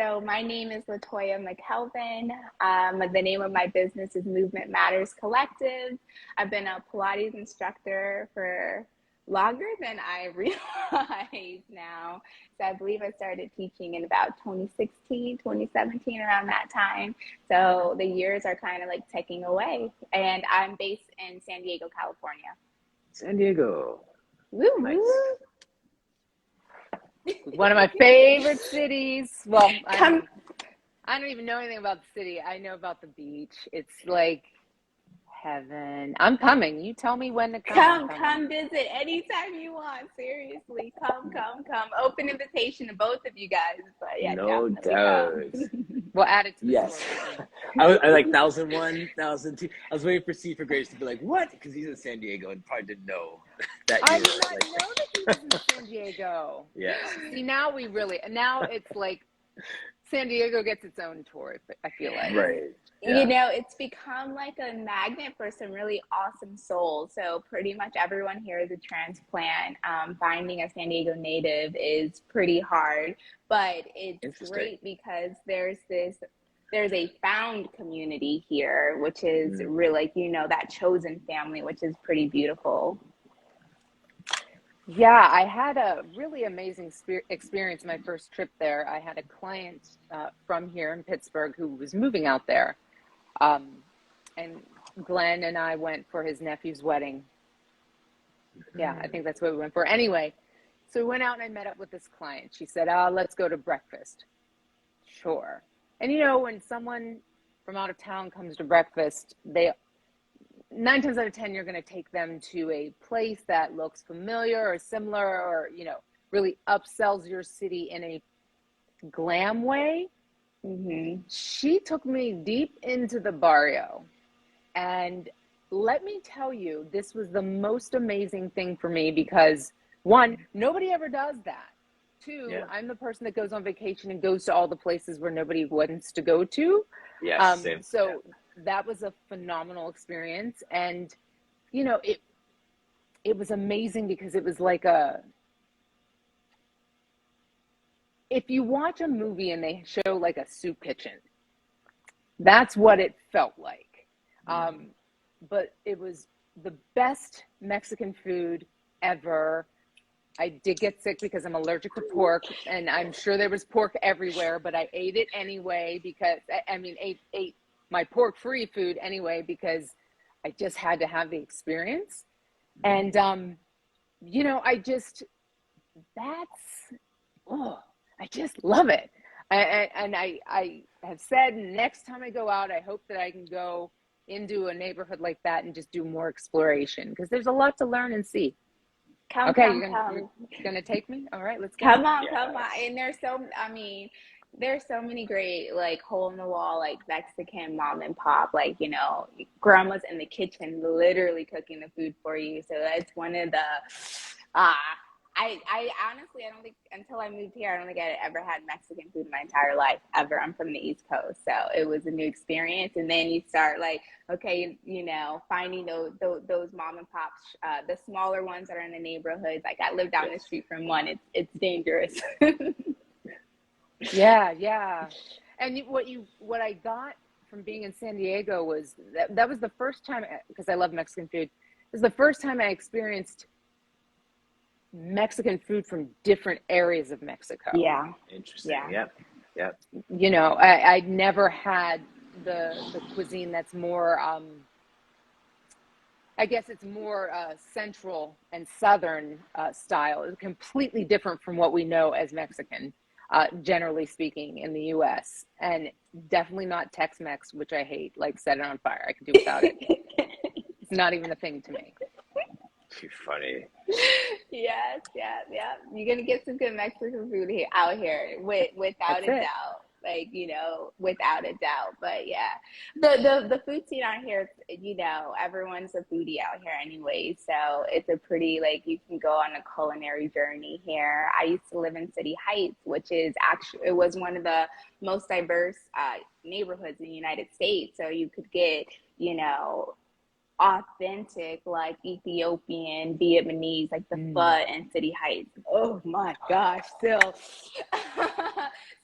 So my name is Latoya McKelvin. The name of my business is Movement Matters Collective. I've been a Pilates instructor for longer than I realize now. So I believe I started teaching in about 2016, 2017, around that time. So the years are kind of like ticking away. And I'm based in San Diego, California. San Diego. Woo, Nice. woo. One of my favorite cities. Well, Come, I don't even know anything about the city. I know about the beach. It's like heaven. I'm coming. You tell me when to come. come visit anytime you want. Seriously, come. Open invitation to both of you guys. But yeah, No definitely doubt. come. We'll add it to the Yes. story. I like 1001, 1002. I was waiting for C for Grace to be like, what? Because he's in San Diego and probably didn't know that I you did were not like, know that he was in San Diego. yeah. See, now it's like San Diego gets its own tour, I feel like. Right. Yeah. You know, it's become like a magnet for some really awesome souls. So pretty much everyone here is a transplant. Finding a San Diego native is pretty hard, but it's great because there's a found community here, which is really like, that chosen family, which is pretty beautiful. Yeah, I had a really amazing experience my first trip there. I had a client from here in Pittsburgh who was moving out there. And Glenn and I went for his nephew's wedding. Yeah, I think that's what we went for. Anyway, so we went out and I met up with this client. She said, let's go to breakfast. Sure. And when someone from out of town comes to breakfast, 9 times out of 10, you're going to take them to a place that looks familiar or similar or, really upsells your city in a glam way. Mm-hmm. She took me deep into the barrio. And let me tell you, this was the most amazing thing for me because, one, nobody ever does that. Two, I'm the person that goes on vacation and goes to all the places where nobody wants to go to. Yes, same. So that was a phenomenal experience. And, it was amazing because it was like if you watch a movie and they show like a soup kitchen, that's what it felt like. But it was the best Mexican food ever. I did get sick because I'm allergic to pork, and I'm sure there was pork everywhere, but I ate it anyway because, ate my pork-free food anyway because I just had to have the experience. And, I just love it. And I have said next time I go out, I hope that I can go into a neighborhood like that and just do more exploration because there's a lot to learn and see. You're gonna take me? All right, let's go. Come on. And there's so many great like hole in the wall like Mexican mom and pop, like grandma's in the kitchen literally cooking the food for you. So that's one of the I honestly, I don't think until I moved here, I don't think I ever had Mexican food in my entire life, ever. I'm from the East Coast, so it was a new experience. And then you start like, okay, finding those mom and pops, the smaller ones that are in the neighborhoods. Like I live down the street from one. It's dangerous. Yeah. And what I got from being in San Diego was that was the first time, because I love Mexican food. It was the first time I experienced Mexican food from different areas of Mexico. Yeah. Interesting. Yeah. Yep. I'd never had the cuisine that's more, I guess it's more central and southern style. It's completely different from what we know as Mexican, generally speaking, in the U.S. And definitely not Tex-Mex, which I hate, like set it on fire. I could do without it. It's not even a thing to me. Too funny. Yes, yeah. You're gonna get some good Mexican food out here, without a doubt. Like without a doubt. But yeah, the food scene out here, everyone's a foodie out here anyway. So it's a pretty like you can go on a culinary journey here. I used to live in City Heights, which is it was one of the most diverse neighborhoods in the United States. So you could get authentic, like Ethiopian, Vietnamese, like the pho in City Heights. Oh my gosh, still.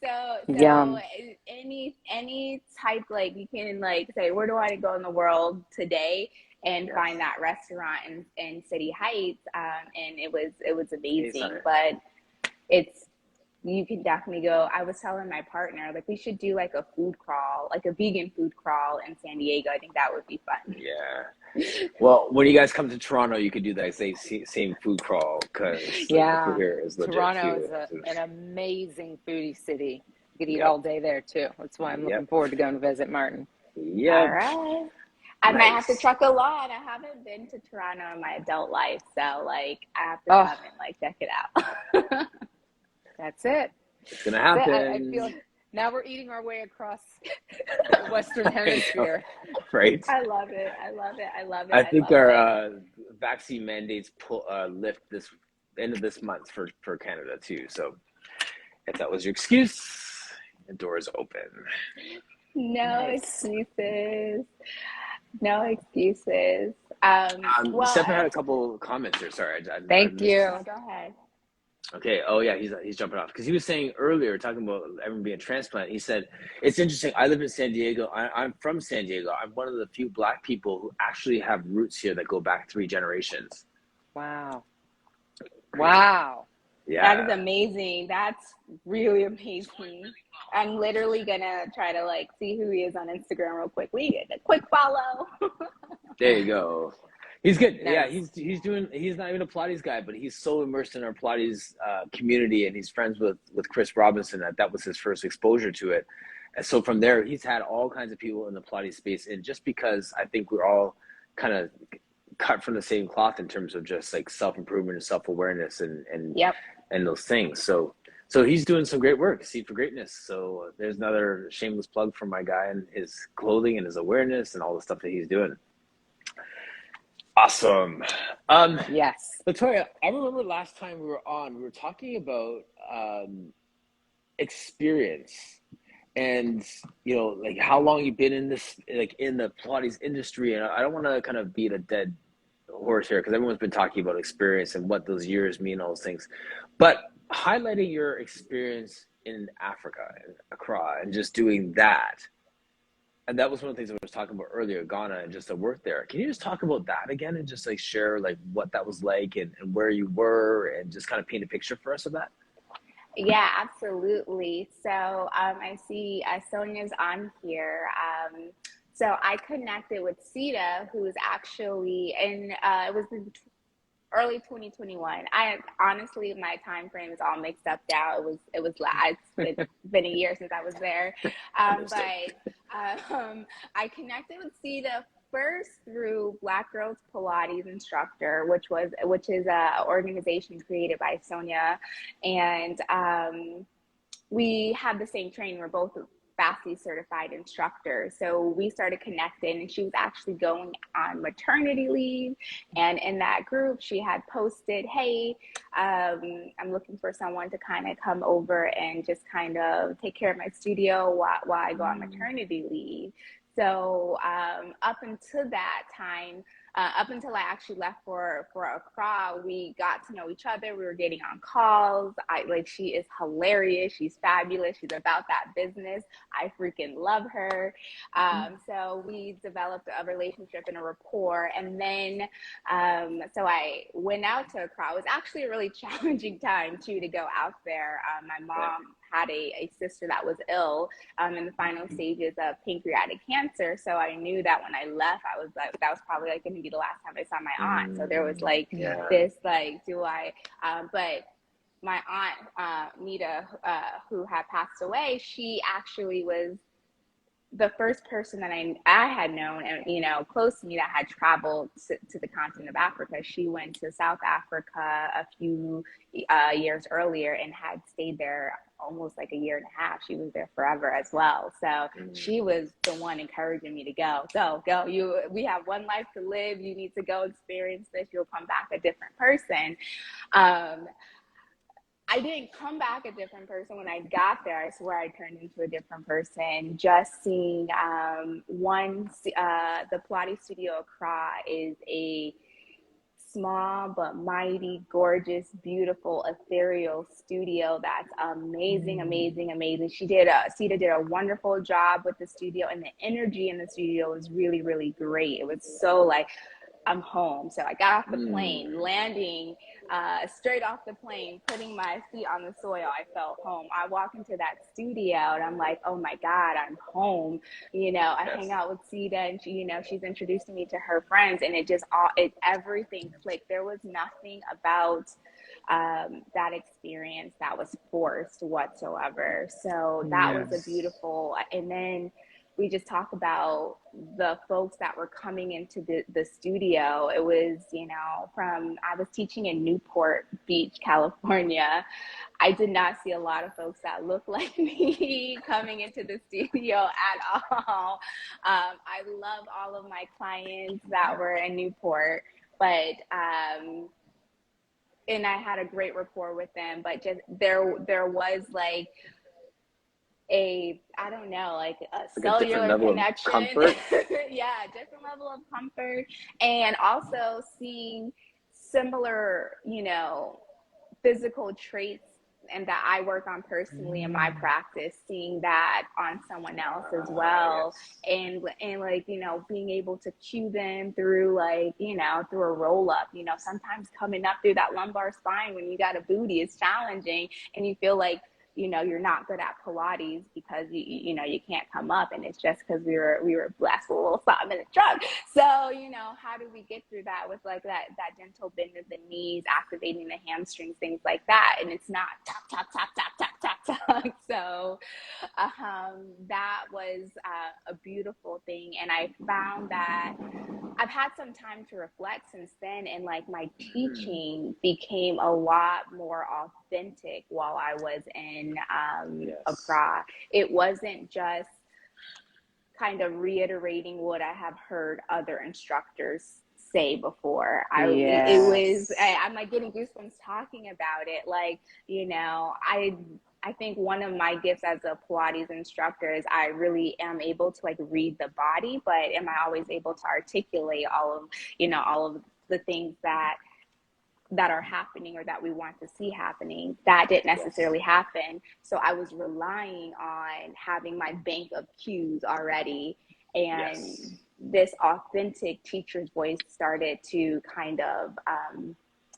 So Yum. any type, like you can like say, where do I go in the world today? And Yes. find that restaurant in City Heights, and it was amazing. Anytime. But it's you can definitely go. I was telling my partner, like, we should do like a food crawl, like a vegan food crawl in San Diego. I think that would be fun. Yeah. Well, when you guys come to Toronto, you could do that same food crawl because like, the food Yeah. here is legit Toronto too. is an amazing foodie city. You could eat Yep. all day there too. That's why I'm Yep. looking forward to going to visit Martin. All Yep. right. I might have to Nice. truck a lot. I haven't been to Toronto in my adult life, so like I have to Oh, come and like check it out. that's it. It's gonna That's it. I feel happen. like now we're eating our way across the Western Hemisphere. Right. I love it. I love it. I love it. I I think love it. our vaccine mandates lift this end of this month for Canada too. So if that was your excuse, the door is open. No Nice. excuses. No excuses. Well, Stefan had a couple comments here. Sorry, I Thank missed. you. no, go ahead. Okay. Oh yeah, he's jumping off because he was saying earlier talking about everyone being a transplant. He said it's interesting. I live in San Diego. I'm from San Diego. I'm one of the few Black people who actually have roots here that go back 3 generations. Wow. Wow. That is Yeah. amazing. That's really amazing. I'm literally gonna try to like see who he is on Instagram real quick. We get a quick follow. There you go. He's good. Yeah, Nice. he's not even a Pilates guy, but he's so immersed in our Pilates community, and he's friends with Chris Robinson that was his first exposure to it. And so from there, he's had all kinds of people in the Pilates space, and just because I think we're all kind of cut from the same cloth in terms of just like self-improvement and self-awareness Yep. and those things. So he's doing some great work, Seed for Greatness. So there's another shameless plug for my guy and his clothing and his awareness and all the stuff that he's doing. Awesome. Yes. Latoya, I remember last time we were on, we were talking about experience and, like how long you've been in this, like in the Pilates industry. And I don't want to kind of beat a dead horse here because everyone's been talking about experience and what those years mean, all those things. But highlighting your experience in Africa and Accra and just doing that. And that was one of the things I was talking about earlier, Ghana and just the work there. Can you just talk about that again and just like share like what that was like and where you were and just kind of paint a picture for us of that? Yeah, absolutely. So I see Sonia's on here. So I connected with Sita, who is actually in, it was in early 2021. I honestly, my time frame is all mixed up now. It's been a year since I was there. I connected with Sita first through Black Girls Pilates Instructor, which is a organization created by Sonia, and we have the same training. We're both FASI certified instructors. So we started connecting, and she was actually going on maternity leave. And in that group, she had posted, hey, I'm looking for someone to kind of come over and just kind of take care of my studio while I go on maternity leave. So up until that time, up until I actually left for Accra, we got to know each other. We were getting on calls. She is hilarious. She's fabulous. She's about that business. I freaking love her. So we developed a relationship and a rapport. And then, so I went out to Accra. It was actually a really challenging time too to go out there. My mom had a sister that was ill in the final stages of pancreatic cancer. So I knew that when I left, I was like, that was probably like going to be the last time I saw my aunt. So there was like this, like, but my aunt, Nita, who had passed away, she actually was the first person that I had known and, close to me that had traveled to the continent of Africa. She went to South Africa a few years earlier and had stayed there almost like a year and a half. She was there forever as well. So she was the one encouraging me to go. We have one life to live. You need to go experience this. You'll come back a different person. I didn't come back a different person when I got there. I swear I turned into a different person. Just seeing the Pilates Studio Accra is a small but mighty, gorgeous, beautiful, ethereal studio that's amazing, amazing, amazing. Sita did a wonderful job with the studio, and the energy in the studio was really, really great. It was so like, I'm home. So I got off the plane, landing straight off the plane, putting my feet on the soil. I felt home. I walk into that studio and I'm like, oh my God, I'm home. I hang out with Sita, and she's introducing me to her friends, and everything clicked. There was nothing about that experience that was forced whatsoever. So that was a beautiful, and then we just talk about the folks that were coming into the studio. It was, I was teaching in Newport Beach, California. I did not see a lot of folks that looked like me coming into the studio at all. I love all of my clients that were in Newport, but, and I had a great rapport with them, but just there was like, I don't know, like a cellular connection. Yeah, different level of comfort. And also seeing similar, physical traits and that I work on personally in my practice, seeing that on someone else as well. And like, being able to cue them through like, through a roll up, sometimes coming up through that lumbar spine when you got a booty is challenging, and you feel like, you're not good at Pilates because you can't come up, and it's just because we were blessed with a little something in the trunk. So, how do we get through that with like that gentle bend of the knees, activating the hamstrings, things like that, and it's not tap tap tap tap tap tap tap. So, that was a beautiful thing, and I found that I've had some time to reflect since then, and like my teaching became a lot more authentic while I was in Accra. It wasn't just kind of reiterating what I have heard other instructors say before. It was, I'm like getting goosebumps talking about it. Like, I think one of my gifts as a Pilates instructor is I really am able to like read the body, but am I always able to articulate all of the things that are happening or that we want to see happening? That didn't necessarily happen. So I was relying on having my bank of cues already. And this authentic teacher's voice started to kind of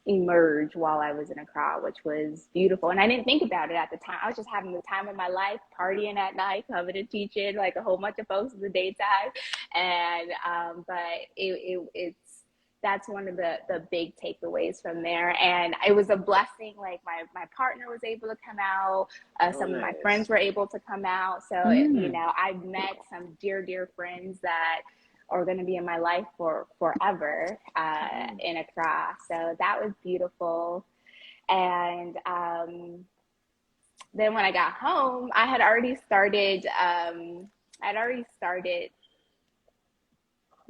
emerge while I was in Accra, which was beautiful. And I didn't think about it at the time. I was just having the time of my life, partying at night, coming and teaching like a whole bunch of folks in the daytime. And but it's that's one of the big takeaways from there. And it was a blessing. Like my partner was able to come out. Some of my friends were able to come out. So, I've met some dear friends that are going to be in my life for forever in Accra. So that was beautiful. And then when I got home, I had already started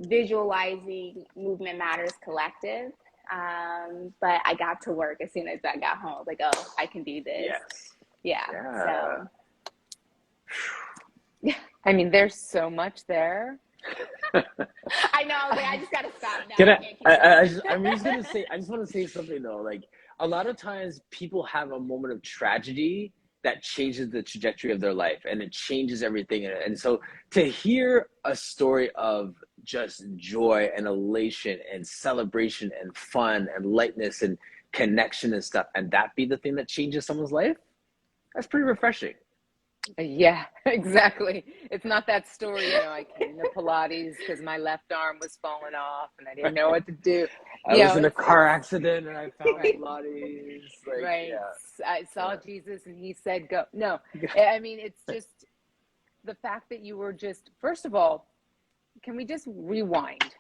visualizing Movement Matters Collective. But I got to work as soon as I got home. I was like, oh, I can do this. So I mean, there's so much there. I know. I was like, I just gotta stop now. I just want to say something though. Like a lot of times, people have a moment of tragedy that changes the trajectory of their life, and it changes everything. And so, to hear a story of just joy and elation and celebration and fun and lightness and connection and stuff, and that be the thing that changes someone's life, that's pretty refreshing. Yeah, exactly. It's not that story, I came to Pilates because my left arm was falling off and I didn't know what to do. I was in a car accident and I found Pilates. I saw Jesus and he said, go. No, I mean, it's just the fact that you were just, first of all, can we just rewind?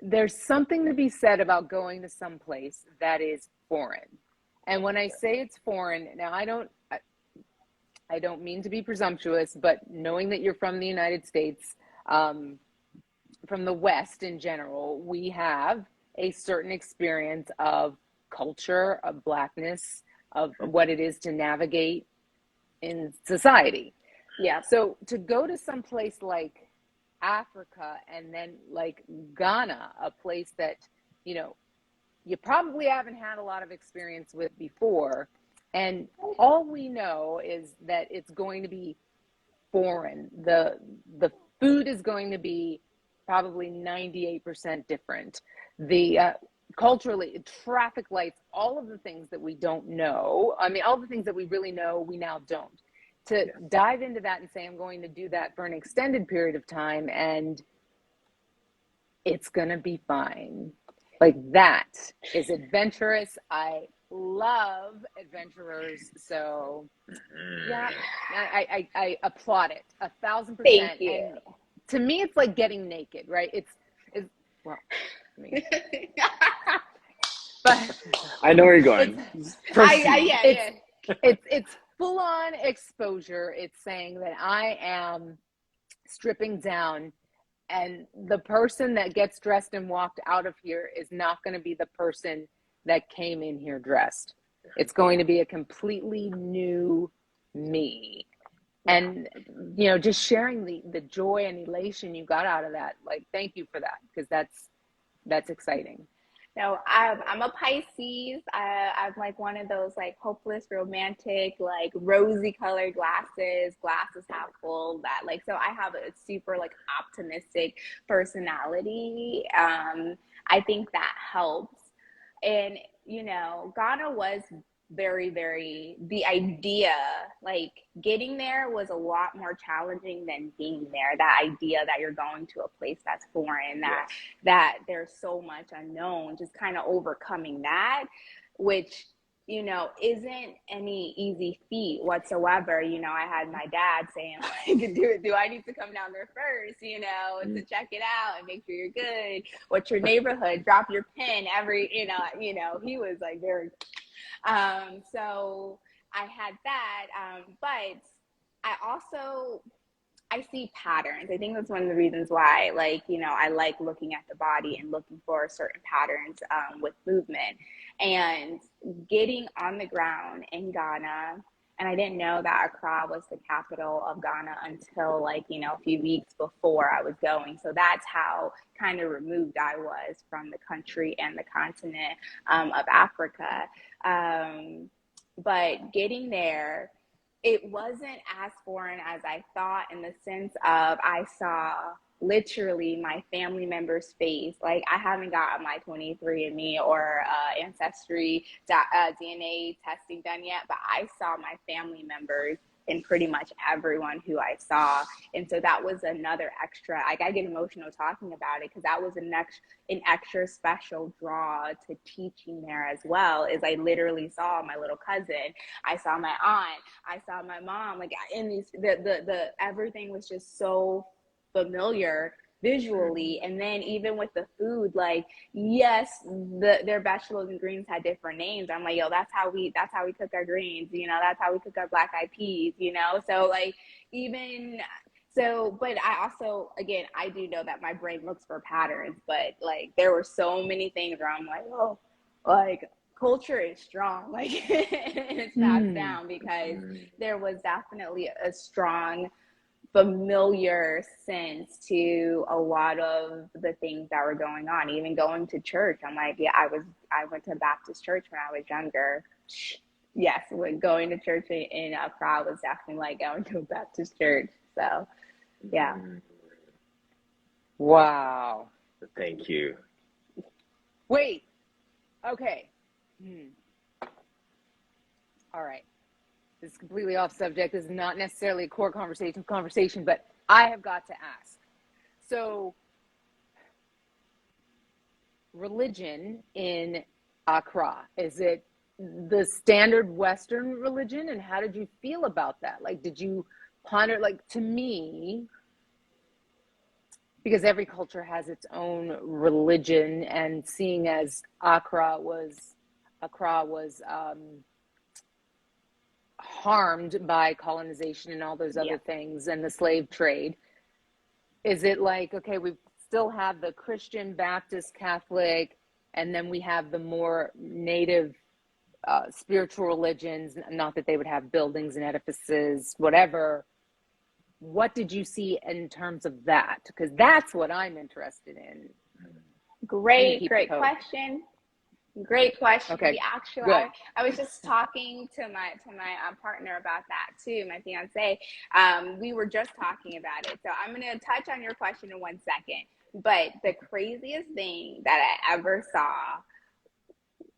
There's something to be said about going to some place that is foreign. And when I say it's foreign, now I don't mean to be presumptuous, but knowing that you're from the United States, from the West in general, we have a certain experience of culture of Blackness, of what it is to navigate in society. Yeah. So to go to some place like Africa and then like Ghana, a place that, you know, you probably haven't had a lot of experience with before, and all we know is that it's going to be foreign. The food is going to be probably 98% different. The culturally, traffic lights, all of the things that we don't know. I mean, all the things that we really know, we now don't. To dive into that and say, I'm going to do that for an extended period of time and it's going to be fine. Like, that is adventurous. I love adventurers. So yeah, I applaud it 1,000%. Thank you. And to me, it's like getting naked, right? It's well, I mean, but I know where you're going. It's full on exposure. It's saying that I am stripping down, and the person that gets dressed and walked out of here is not going to be the person that came in here dressed. It's going to be a completely new me. And, you know, just sharing the joy and elation you got out of that. Like, thank you for that, because that's exciting. No, I'm a Pisces. I'm like one of those like hopeless romantic, like rosy colored glasses half full, that like, so I have a super like optimistic personality. I think that helps. And, you know, Ghana was very, very, the idea, like getting there was a lot more challenging than being there. That idea that you're going to a place that's foreign, that there's so much unknown, just kind of overcoming that, which, you know, isn't any easy feat whatsoever. You know, I had my dad saying, like, do I need to come down there first, you know, to check it out and make sure you're good? What's your neighborhood? Drop your pin every, you know, he was like very, so I had that, but I see patterns. I think that's one of the reasons why, like, you know, I like looking at the body and looking for certain patterns with movement. And getting on the ground in Ghana, and I didn't know that Accra was the capital of Ghana until, like, you know, a few weeks before I was going. So that's how kind of removed I was from the country and the continent of Africa. But getting there, it wasn't as foreign as I thought, in the sense of I saw literally my family member's face. Like, I haven't gotten my 23andMe or Ancestry DNA testing done yet, but I saw my family members in pretty much everyone who I saw. And so that was another extra, like, I get emotional talking about it, because that was an extra special draw to teaching there as well. Is I literally saw my little cousin, I saw my aunt, I saw my mom, like, in these, the everything was just so familiar visually. And then even with the food, like, yes, their vegetables and greens had different names. I'm like, yo, that's how we cook our greens, you know, that's how we cook our black eyed peas, you know. So like, even so, but I also, again, I do know that my brain looks for patterns, but like, there were so many things where I'm like, oh, like, culture is strong, like, and it's passed down, because there was definitely a strong familiar sense to a lot of the things that were going on. Even going to church, I'm like, yeah, I went to Baptist church when I was younger. Yes, when going to church in Accra was definitely like going to a Baptist church. So yeah. Wow. Thank you. Wait. Okay. All right. This is completely off subject. This is not necessarily a core conversation, but I have got to ask. So, religion in Accra, is it the standard Western religion? And how did you feel about that? Like, did you ponder, like, to me, because every culture has its own religion, and seeing as Accra was harmed by colonization and all those other things and the slave trade, is it like, okay, we still have the Christian, Baptist, Catholic, and then we have the more native spiritual religions, not that they would have buildings and edifices, whatever. What did you see in terms of that? Because that's what I'm interested in. Great question. Great question. Okay. We actually, Good. I was just talking to my partner about that too, my fiance. We were just talking about it. So I'm going to touch on your question in 1 second. But the craziest thing that I ever saw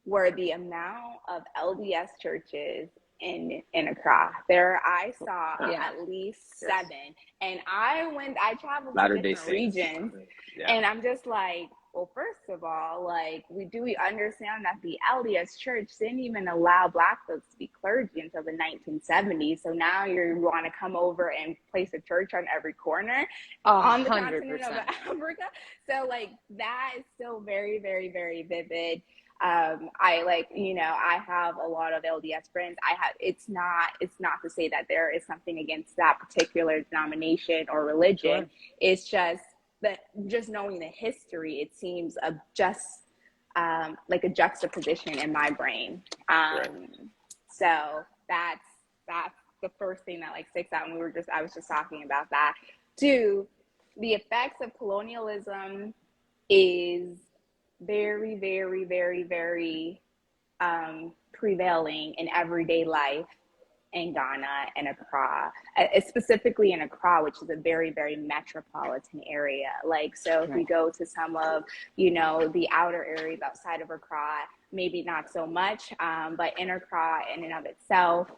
were the amount of LDS churches in Accra. There I saw at least 7. And I traveled to different regions. Yeah. And I'm just like, well, first of all, like, we understand that the LDS Church didn't even allow Black folks to be clergy until the 1970s. So now you want to come over and place a church on every corner on the continent of Africa. So, like, that is still very, very, very vivid. I have a lot of LDS friends. It's not to say that there is something against that particular denomination or religion. Sure. It's just that just knowing the history, it seems like a juxtaposition in my brain. Right. So that's the first thing that like sticks out. And I was just talking about that. 2, the effects of colonialism is very, very, very, very prevailing in everyday life in Ghana and Accra, specifically in Accra, which is a very, very metropolitan area. Like, so if we go to some of, the outer areas outside of Accra, maybe not so much, but in Accra in and of itself,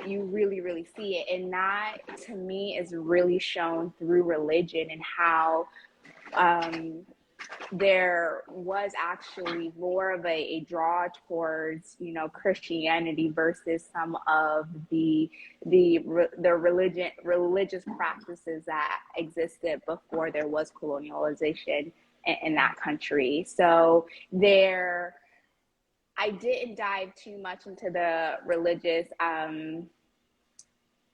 you really, really see it. And that, to me, is really shown through religion and how there was actually more of a draw towards, Christianity versus some of the religious practices that existed before there was colonialization in that country. So I didn't dive too much into the religious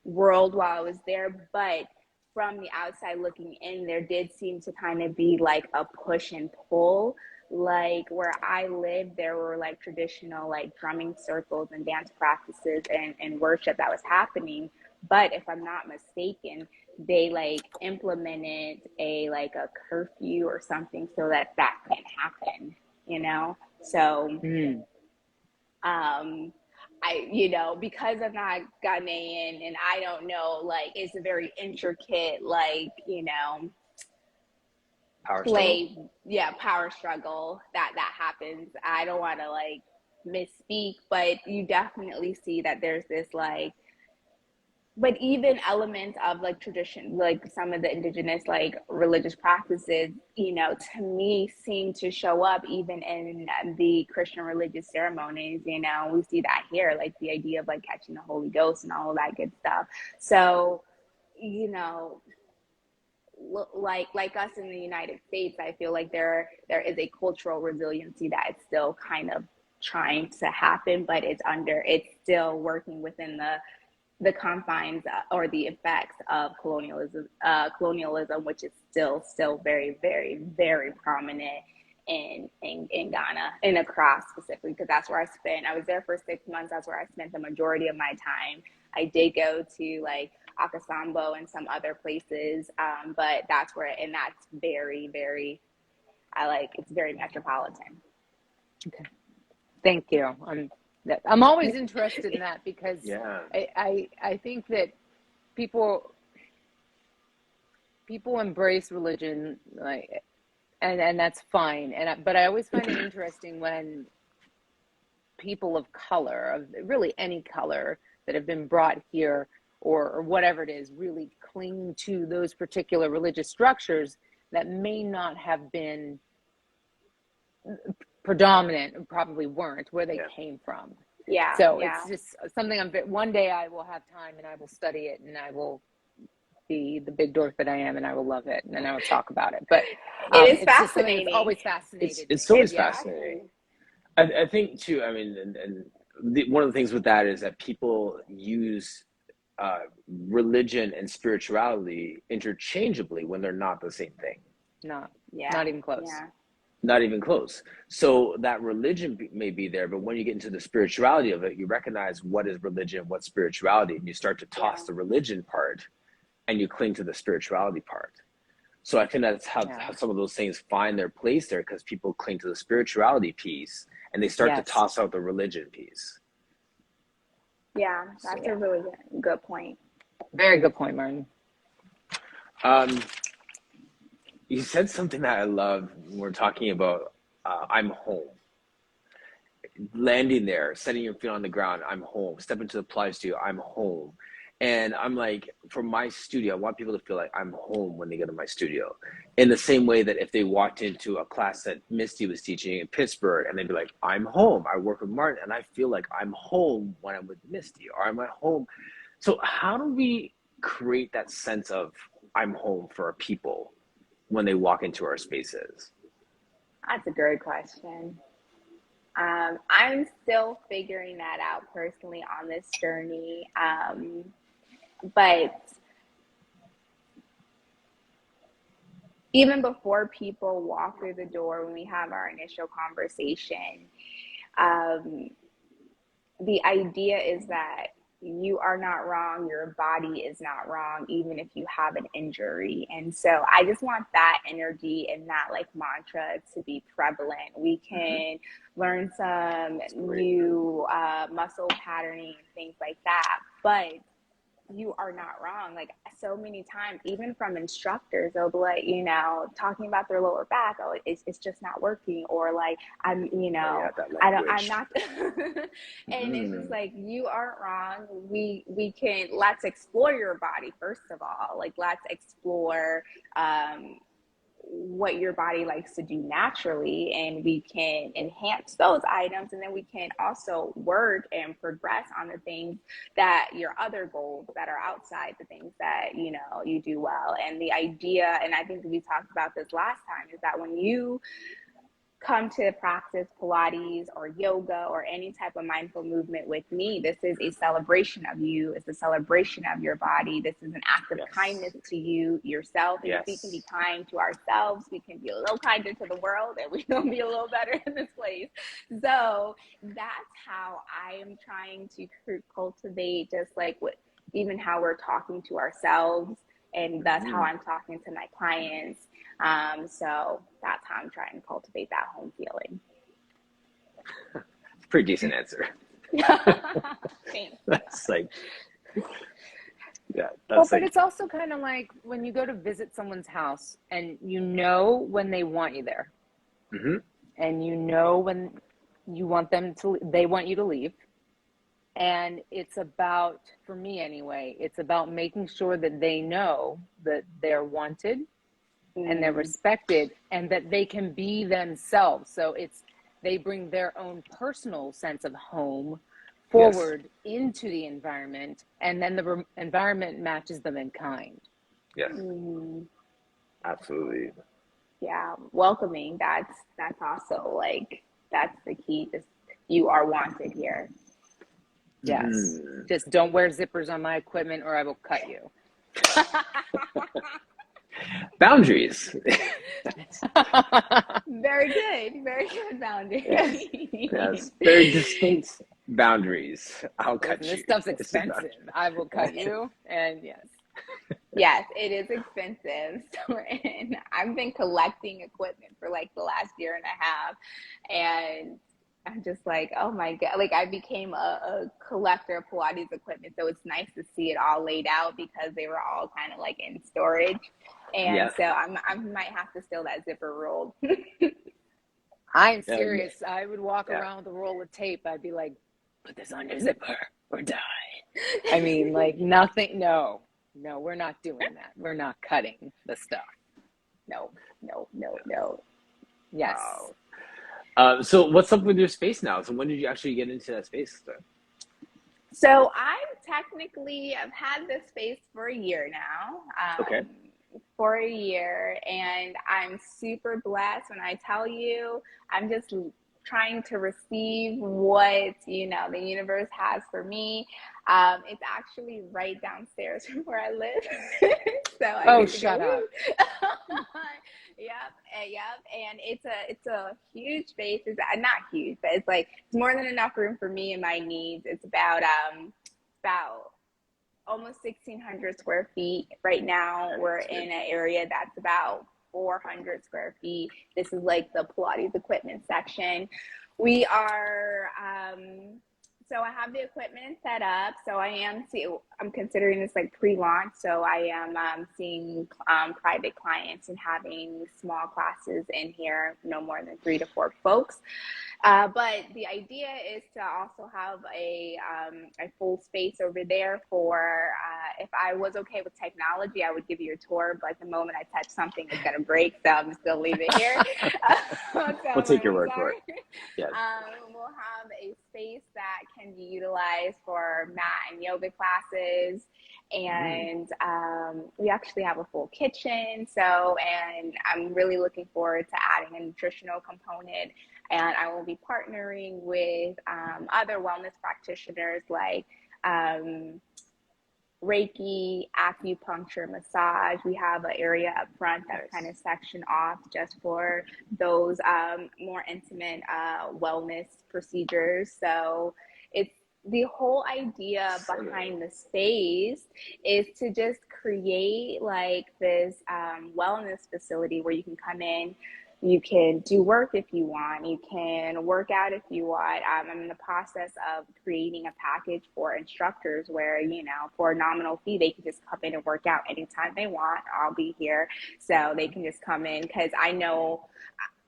world while I was there, but from the outside looking in, there did seem to kind of be like a push and pull. Like where I lived, there were like traditional like drumming circles and dance practices and worship that was happening. But if I'm not mistaken, they like implemented a curfew or something so that can't happen, So because I'm not Ghanaian and I don't know, like, it's a very intricate, power struggle that happens. I don't want to misspeak, but you definitely see that there's this but even elements of tradition, some of the indigenous religious practices, to me seem to show up even in the Christian religious ceremonies. We see that here, the idea of catching the Holy Ghost and all of that good stuff. So, like us in the United States, I feel like there is a cultural resiliency that is still kind of trying to happen, but it's still working within the confines or the effects of colonialism, which is still very, very, very prominent in Ghana, in Accra specifically, because that's where I was there for 6 months. That's where I spent the majority of my time. I did go to Akasambo and some other places, but that's very, very, it's very metropolitan. Okay. Thank you. I'm always interested in that because I think that people embrace religion, and that's fine. But I always find it interesting when people of color, of really any color, that have been brought here or whatever it is, really cling to those particular religious structures that may not have been predominant, probably weren't, where they came from. Yeah. So it's just something one day I will have time and I will study it and I will be the big dork that I am and I will love it and then I will talk about it. But it is fascinating. It's always fascinating. It's always fascinating. I think too, I mean, and one of the things with that is that people use religion and spirituality interchangeably when they're not the same thing. Not even close. Yeah. Not even close. So that religion may be there, but when you get into the spirituality of it, you recognize what is religion, what's spirituality, and you start to toss Yeah. the religion part and you cling to the spirituality part. So I think that's how some of those things find their place there, because people cling to the spirituality piece and they start to Yes. toss out the religion piece. Yeah, that's So, a really good point. Very good point, Martin. you said something that I love when we're talking about I'm home. Landing there, setting your feet on the ground, I'm home. Step into the Pilates studio, I'm home. And I'm like, for my studio, I want people to feel like I'm home when they get to my studio. In the same way that if they walked into a class that Misty was teaching in Pittsburgh and they'd be like, I'm home. I work with Martin and I feel like I'm home when I'm with Misty, or I'm at home. So how do we create that sense of I'm home for our people when they walk into our spaces? That's a great question. I'm still figuring that out personally on this journey. But even before people walk through the door, when we have our initial conversation, um, the idea is that you are not wrong, your body is not wrong, even if you have an injury. And so I just want that energy and that like mantra to be prevalent. We can learn some new muscle patterning and things like that, but you are not wrong. Like so many times, even from instructors, they'll be like, talking about their lower back, oh, it's just not working, or like I'm not. And it's just like, you aren't wrong. We can, let's explore your body first of all. Like let's explore what your body likes to do naturally, and we can enhance those items, and then we can also work and progress on the things that your other goals that are outside the things that you do well. And the idea, and I think we talked about this last time, is that when you come to practice Pilates or yoga or any type of mindful movement with me, this is a celebration of you. It's a celebration of your body. This is an act of kindness to you, yourself. And if we can be kind to ourselves, we can be a little kinder to the world, and we can be a little better in this place. So that's how I am trying to cultivate, just like even how we're talking to ourselves. And that's how I'm talking to my clients. So that's how I'm trying to cultivate that home feeling. Pretty decent answer. Thanks. That's like, but it's also kind of like when you go to visit someone's house and when they want you there, and when you want they want you to leave. And it's about, for me anyway, it's about making sure that they know that they're wanted and they're respected, and that they can be themselves. So they bring their own personal sense of home forward into the environment, and then the environment matches them in kind. Yes. Absolutely. Yeah, welcoming. That's also like, that's the key. Just, you are wanted here. Yes. Just don't wear zippers on my equipment or I will cut you. Boundaries. Very good boundaries. Yes. Very distinct boundaries. I'll cut you. This stuff's expensive. I will cut you. And yes, it is expensive. And I've been collecting equipment for like the last year and a half, and I'm just like, oh my God. Like I became a collector of Pilates equipment. So it's nice to see it all laid out, because they were all kind of like in storage. And so I might have to steal that zipper roll. I'm serious. I would walk around with a roll of tape. I'd be like, put this on your zipper or die. I mean, like nothing. No, we're not doing that. We're not cutting the stuff. No. Yes. Wow. So what's up with your space now? So when did you actually get into that space? So I've had this space for a year now. For a year, and I'm super blessed. When I tell you, I'm just trying to receive what the universe has for me. It's actually right downstairs from where I live. So shut up. Yep. Yep, and it's a huge space. It's not huge, but it's like it's more than enough room for me and my needs. It's about almost 1,600 square feet. Right now, we're in an area that's about 400 square feet. This is like the Pilates equipment section. We are, so I have the equipment set up. So I'm considering this like pre-launch. So I am seeing private clients and having small classes in here, no more than 3 to 4 folks. But the idea is to also have a full space over there for, if I was okay with technology, I would give you a tour, but the moment I touch something, it's going to break, so I'm just going to leave it here. We'll take your word for it. Yes. We'll have a space that can be utilized for mat and yoga classes. And we actually have a full kitchen. And I'm really looking forward to adding a nutritional component. And I will be partnering with other wellness practitioners like Reiki, acupuncture, massage. We have an area up front that's kind of sectioned off just for those more intimate wellness procedures. So it's the whole idea behind the space is to just create like this wellness facility where you can come in. You can do work if you want. You can work out if you want. I'm in the process of creating a package for instructors where, for a nominal fee, they can just come in and work out anytime they want. I'll be here. So they can just come in because I know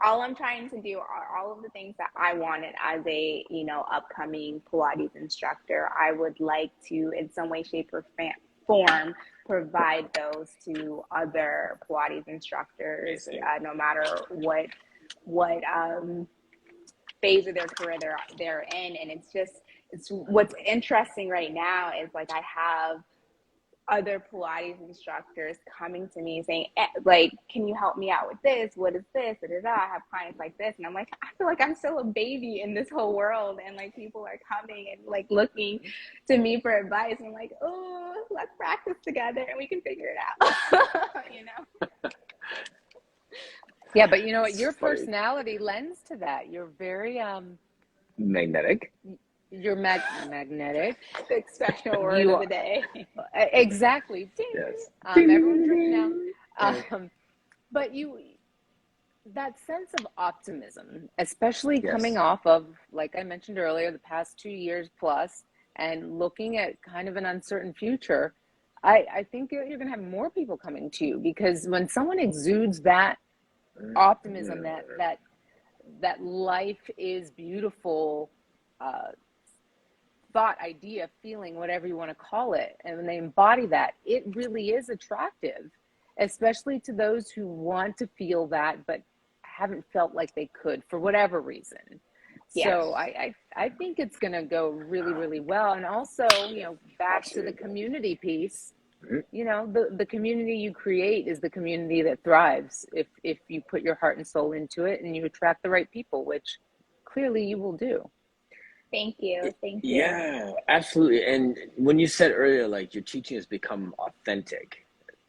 all I'm trying to do are all of the things that I wanted as a, upcoming Pilates instructor. I would like to, in some way, shape, or form, provide those to other Pilates instructors, no matter what phase of their career they're in. And it's what's interesting right now is like I have other Pilates instructors coming to me saying, like, can you help me out with this? What is this? I have clients like this. And I'm like, I feel like I'm still a baby in this whole world. And like people are coming and like looking to me for advice. And I'm like, oh, let's practice together and we can figure it out. Yeah, but you know what? Your personality lends to that. You're very magnetic. You're magnetic. The expression word of the day. Exactly. Ding. Yes. Everyone drink now. But that sense of optimism, especially coming off of, like I mentioned earlier, the past 2 years plus, and looking at kind of an uncertain future, I think you're going to have more people coming to you, because when someone exudes that optimism, that life is beautiful, thought, idea, feeling, whatever you want to call it, and when they embody that, it really is attractive, especially to those who want to feel that but haven't felt like they could for whatever reason. Yes. So I think it's going to go really, really well. And also, back to the community piece, the community you create is the community that thrives if you put your heart and soul into it and you attract the right people, which clearly you will do. Thank you. Yeah, absolutely. And when you said earlier, like your teaching has become authentic,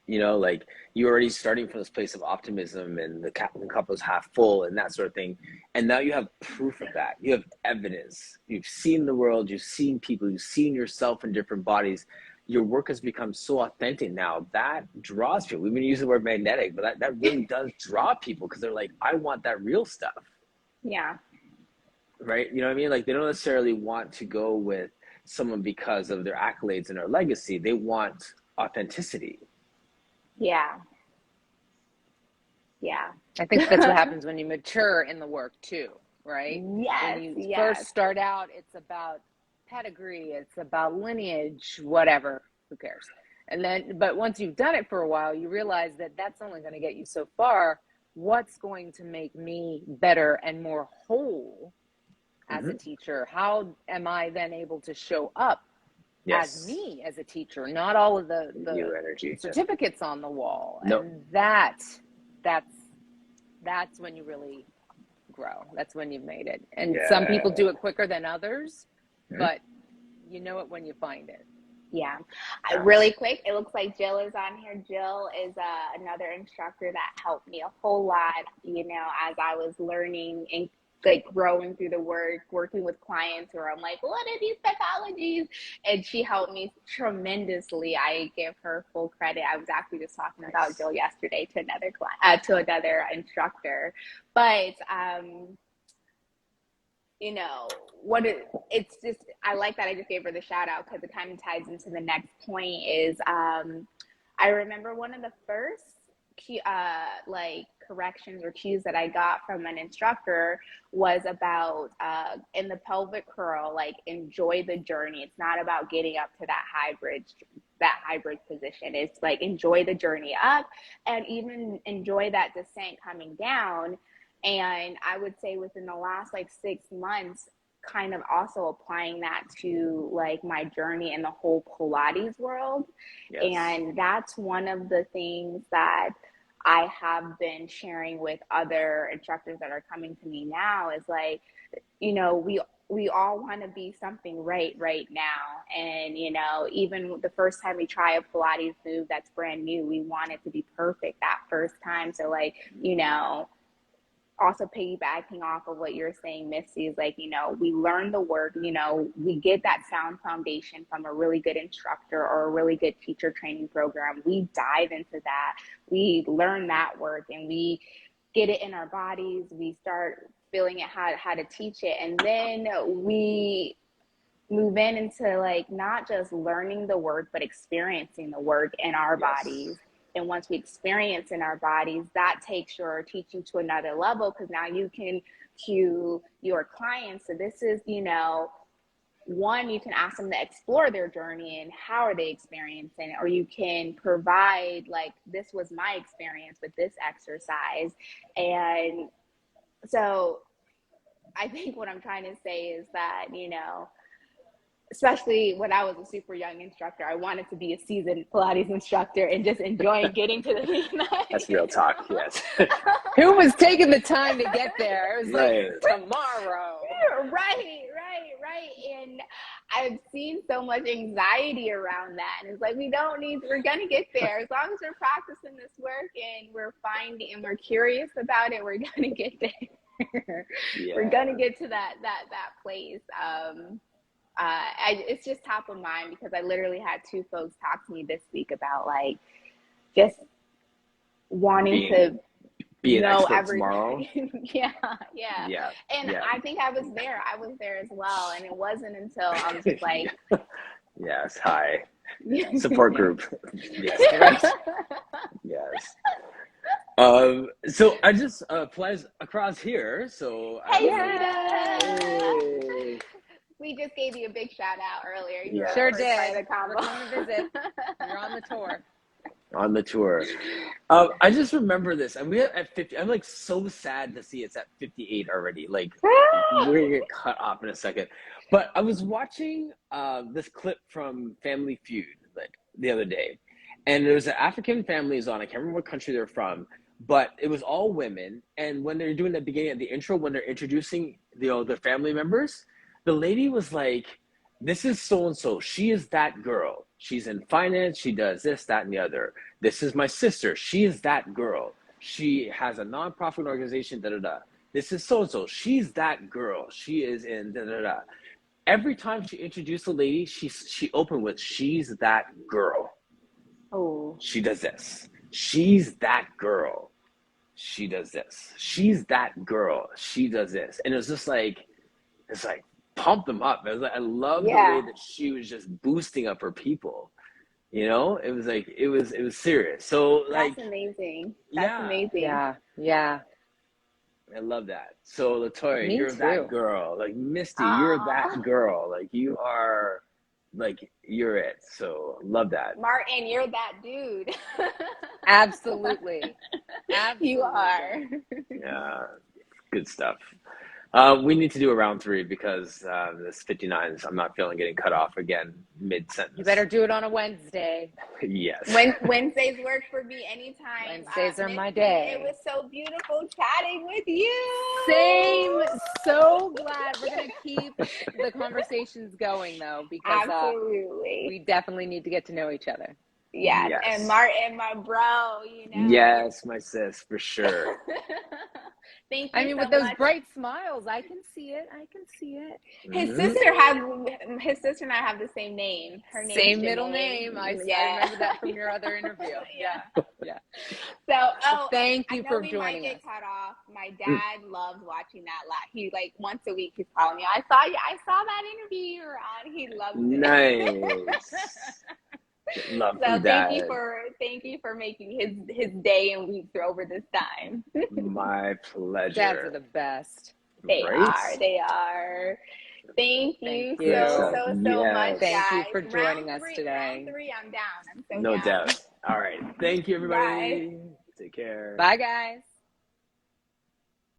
like you're already starting from this place of optimism and the cup is half full and that sort of thing. And now you have proof of that. You have evidence. You've seen the world. You've seen people. You've seen yourself in different bodies. Your work has become so authentic now. That draws people. We've been using the word magnetic, but that really does draw people because they're like, I want that real stuff. Yeah. Right? You know what I mean? Like they don't necessarily want to go with someone because of their accolades and their legacy. They want authenticity. Yeah. I think that's what happens when you mature in the work too, right? Yes. When you first start out, it's about pedigree, it's about lineage, whatever, who cares? But once you've done it for a while, you realize that that's only going to get you so far. What's going to make me better and more whole as a teacher? How am I then able to show up as me as a teacher, not all of the energy, certificates on the wall? Nope. And that's when you really grow. That's when you've made it. And some people do it quicker than others, but you know it when you find it. Yeah. Yes. Really quick, it looks like Jill is on here. Jill is another instructor that helped me a whole lot, as I was learning and like growing through the work, working with clients where I'm like, what are these psychologies? And she helped me tremendously. I give her full credit. I was actually just talking about Nice. Jill yesterday to another client, to another instructor. But it's just, I like that I just gave her the shout out because it kind of ties into the next point is I remember one of the first like corrections or cues that I got from an instructor was about in the pelvic curl, like enjoy the journey. It's not about getting up to that hybrid position. It's like enjoy the journey up and even enjoy that descent coming down. And I would say within the last like 6 months, kind of also applying that to like my journey in the whole Pilates world. Yes. And that's one of the things that I have been sharing with other instructors that are coming to me now is like, we all want to be something right now. And, even the first time we try a Pilates move that's brand new, we want it to be perfect that first time. So like, also piggybacking off of what you're saying, Misty, is like, we learn the work, we get that sound foundation from a really good instructor or a really good teacher training program. We dive into that. We learn that work and we get it in our bodies. We start feeling it, how to teach it. And then we move into like not just learning the work, but experiencing the work in our Yes. bodies. And once we experience in our bodies, that takes your teaching to another level because now you can cue your clients. So this is, one, you can ask them to explore their journey and how are they experiencing it, or you can provide like, this was my experience with this exercise. And so I think what I'm trying to say is that, especially when I was a super young instructor, I wanted to be a seasoned Pilates instructor and just enjoying getting to the That's weeknight. real talk. Yes. Who was taking the time to get there? It was like Right. tomorrow. Right. And I've seen so much anxiety around that. And it's like, we're going to get there. As long as we're practicing this work and we're finding and we're curious about it, we're going to get there. We're Yeah. going to get to that place. It's just top of mind because I literally had two folks talk to me this week about like just wanting Being to be an know expert tomorrow. everything. Yeah. Yeah. And Yeah. I think I was there as well. And it wasn't until I was just like, Yes. Hi. Support group. Yes. Right. Yes. So I just applies across here. So I hey, don't know. Sita. Hey. We just gave you a big shout out earlier. You were Sure the first part did. of the We're combo. coming to visit. You're on the tour. On the tour. I just remember this, and we're at 50. I'm like so sad to see it's at 58 already. Like we're gonna get cut off in a second. But I was watching this clip from Family Feud like the other day, and there was an African families on. I can't remember what country they're from, but it was all women. And when they're doing the beginning of the intro, when they're introducing their family members, the lady was like, "This is so and so. She is that girl. She's in finance. She does this, that, and the other. This is my sister. She is that girl. She has a nonprofit organization. Da da da. This is so and so. She's that girl. She is in da da da." Every time she introduced a lady, she opened with, "She's that girl. Oh, She does this. She's that girl. She does this. She's that girl. She does this." And it was just like, it's like pump them up. It was like, I love the way yeah. that she was just boosting up her people. It was like it was serious. So That's like, amazing. That's yeah, amazing. Yeah. I love that. So Latoya, Me you're that too. girl. Like Misty, you're Aw. that girl. Like you are, like you're it. So love that. Martin, you're that dude. Absolutely. You are. Absolutely. Yeah, good stuff. We need to do a round three because this 59s, I'm not feeling getting cut off again mid-sentence. You better do it on a Wednesday. Yes. Wednesdays work for me anytime. Wednesdays are my day. It was so beautiful chatting with you. Same. So glad. We're going to keep the conversations going, though, because absolutely, we definitely need to get to know each other. Yes. And Martin, my bro, Yes, my sis, for sure. Thank you. I mean, with those bright smiles, I can see it. His sister and I have the same name. Her name same middle name. I remember that from your other interview. Yeah. So, thank you for joining us. Might get cut off. My dad loves watching that live. He once a week he's calling me. I saw that interview you were on. He loves it. Nice. Love so from Dad. Thank you for making his day and week over this time. My pleasure. Dads are the best. They are. Thank you so much. Thank guys. you for joining us today. Round 3, I'm down. I'm so no down. doubt. All right. Thank you, everybody. Bye. Take care. Bye, guys.